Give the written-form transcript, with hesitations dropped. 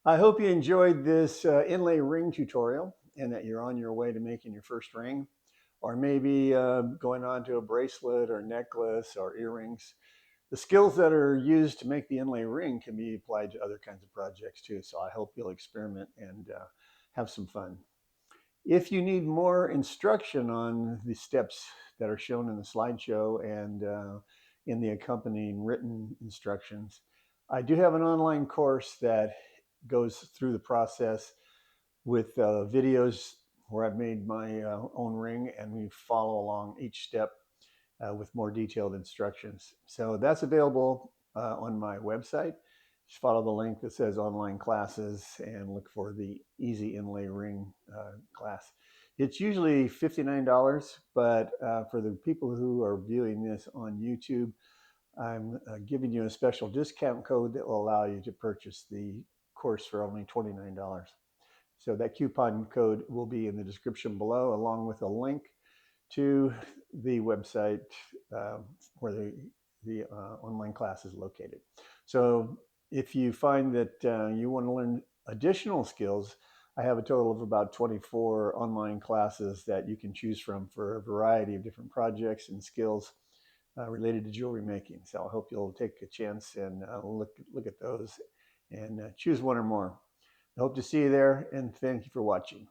I hope you enjoyed this inlay ring tutorial and that you're on your way to making your first ring, or maybe going on to a bracelet or necklace or earrings. The skills that are used to make the inlay ring can be applied to other kinds of projects too. So I hope you'll experiment and have some fun. If you need more instruction on the steps that are shown in the slideshow and in the accompanying written instructions, I do have an online course that goes through the process with videos where I've made my own ring and we follow along each step with more detailed instructions. So that's available on my website. Just follow the link that says online classes and look for the Easy Inlay Ring class. It's usually $59, but for the people who are viewing this on YouTube, I'm giving you a special discount code that will allow you to purchase the course for only $29. So that coupon code will be in the description below, along with a link to the website where the online class is located. So if you find that you want to learn additional skills, I have a total of about 24 online classes that you can choose from for a variety of different projects and skills related to jewelry making. So I hope you'll take a chance and look at those and choose one or more. I hope to see you there, and thank you for watching.